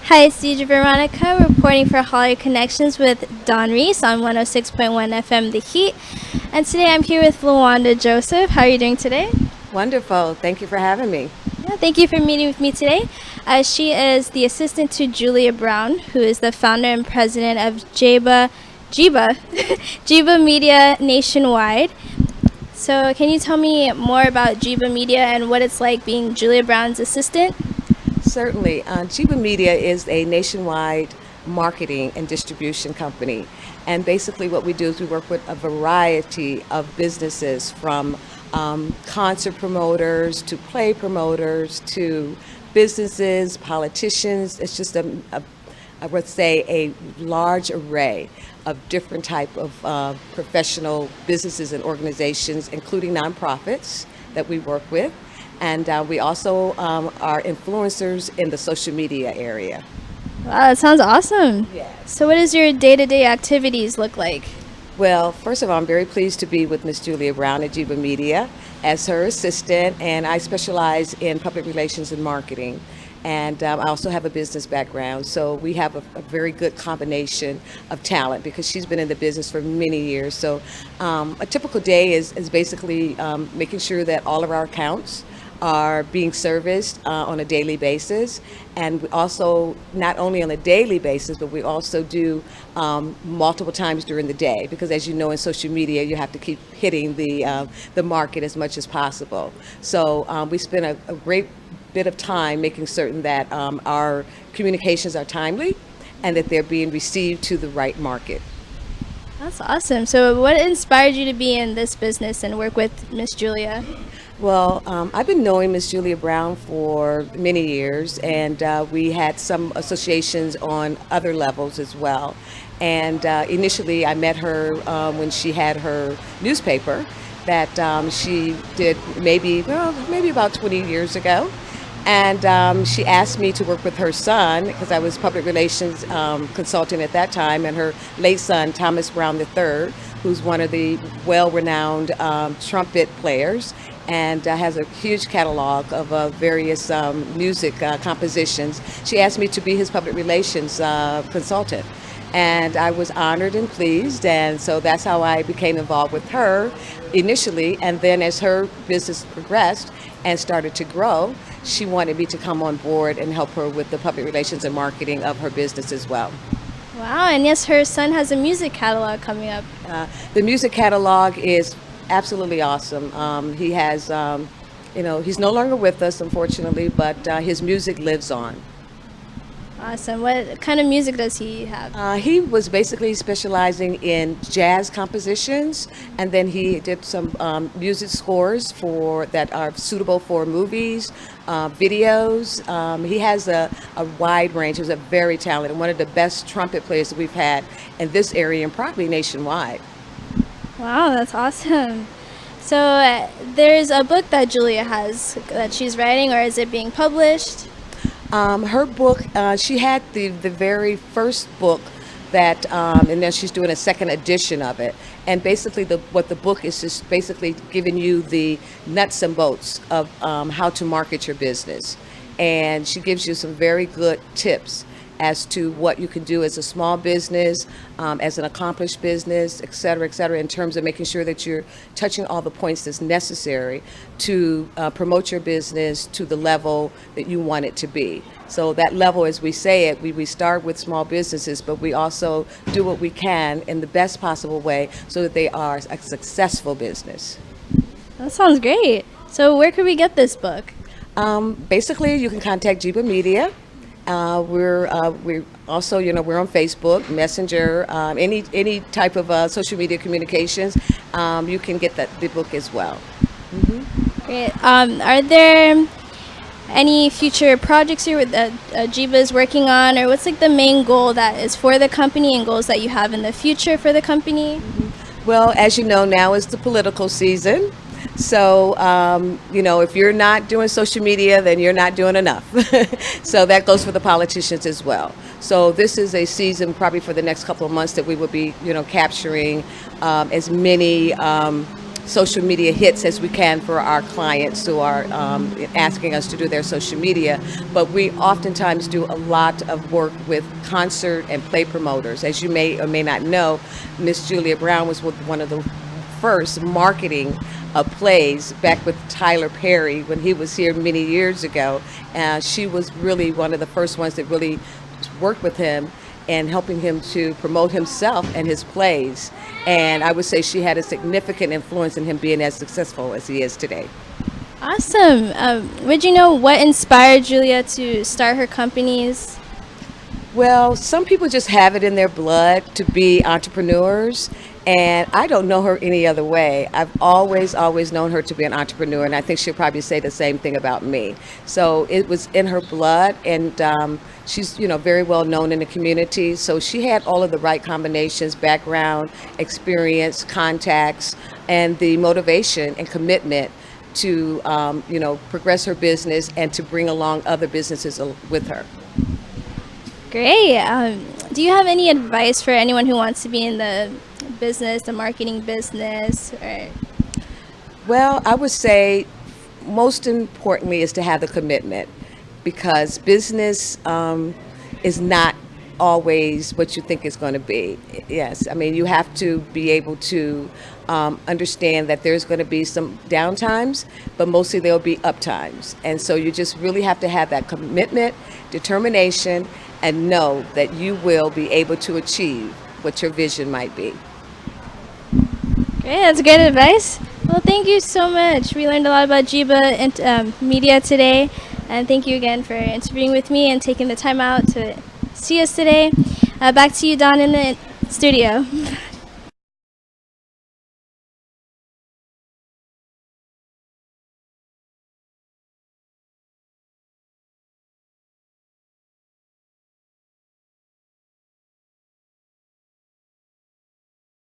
Hi, it's DJ Veronica reporting for Hollywood Connections with Don Reese on 106.1 FM The Heat. And today I'm here with Lawanda Joseph. How are you doing today? Wonderful. Thank you for having me. Yeah, thank you for meeting with me today. She is the assistant to Julia Brown, who is the founder and president of Jeba, Jeba Media nationwide. So can you tell me more about Jeba Media and what it's like being Julia Brown's assistant? Certainly. Jeba Media is a nationwide marketing and distribution company. And basically, what we do is we work with a variety of businesses from concert promoters to play promoters to businesses, politicians. It's just I would say, a large array of different type of professional businesses and organizations, including nonprofits that we work with. And we also are influencers in the social media area. Wow, that sounds awesome. Yeah. So what does your day-to-day activities look like? Well, first of all, I'm very pleased to be with Miss Julia Brown at Jeba Media as her assistant, and I specialize in public relations and marketing. And I also have a business background, so we have a very good combination of talent because she's been in the business for many years. So a typical day is basically making sure that all of our accounts are being serviced on a daily basis, and we also not only on a daily basis, but we also do multiple times during the day because, as you know, in social media, you have to keep hitting the market as much as possible. So we spend a great bit of time making certain that our communications are timely and that they're being received to the right market. That's awesome. So what inspired you to be in this business and work with Miss Julia? Well, I've been knowing Miss Julia Brown for many years, and we had some associations on other levels as well. And initially, I met her when she had her newspaper that she did maybe about 20 years ago. And she asked me to work with her son because I was public relations consultant at that time, and her late son, Thomas Brown III, who's one of the well-renowned trumpet players and has a huge catalog of various music compositions. She asked me to be his public relations consultant. And I was honored and pleased, and so that's how I became involved with her initially. And then as her business progressed and started to grow, she wanted me to come on board and help her with the public relations and marketing of her business as well. Wow, and yes, her son has a music catalog coming up. The music catalog is absolutely awesome. He has, he's no longer with us, unfortunately, but his music lives on. Awesome. What kind of music does he have? He was basically specializing in jazz compositions, and then he did some music scores for that are suitable for movies, videos. He has a wide range. He's a very talented, one of the best trumpet players that we've had in this area and probably nationwide. Wow, that's awesome. So there's a book that Julia has that she's writing, or is it being published? Her book, she had the very first book that, and then she's doing a second edition of it. And basically what the book is just basically giving you the nuts and bolts of how to market your business. And she gives you some very good tips as to what you can do as a small business, as an accomplished business, et cetera, in terms of making sure that you're touching all the points that's necessary to promote your business to the level that you want it to be. So that level, as we say it, we start with small businesses, but we also do what we can in the best possible way so that they are a successful business. That sounds great. So where could we get this book? Basically, you can contact Jeba Media. We're also, we're on Facebook, Messenger, any type of social media communications. You can get the book as well. Mm-hmm. Great. Are there any future projects that Jeba is working on, or what's like the main goal that is for the company and goals that you have in the future for the company? Mm-hmm. Well, as you know, now is the political season. So, if you're not doing social media, then you're not doing enough. So that goes for the politicians as well. So this is a season probably for the next couple of months that we will be, capturing as many social media hits as we can for our clients who are asking us to do their social media. But we oftentimes do a lot of work with concert and play promoters. As you may or may not know, Miss Julia Brown was one of the first marketing plays back with Tyler Perry when he was here many years ago. She was really one of the first ones that really worked with him and helping him to promote himself and his plays. And I would say she had a significant influence in him being as successful as he is today. Awesome. Would you know what inspired Julia to start her companies? Well, some people just have it in their blood to be entrepreneurs, and I don't know her any other way. I've always known her to be an entrepreneur, and I think she'll probably say the same thing about me. So it was in her blood, and she's, very well known in the community. So she had all of the right combinations: background, experience, contacts, and the motivation and commitment to, progress her business and to bring along other businesses with her. Great. Do you have any advice for anyone who wants to be in the business, the marketing business? Well, I would say most importantly is to have the commitment, because business is not always what you think it's going to be. Yes, I mean, you have to be able to understand that there's going to be some downtimes, but mostly there'll be uptimes. And so you just really have to have that commitment, determination, and know that you will be able to achieve what your vision might be. Great, that's great advice. Well, thank you so much. We learned a lot about Jeba Media today, and thank you again for interviewing with me and taking the time out to see us today. Back to you, Don, in the studio.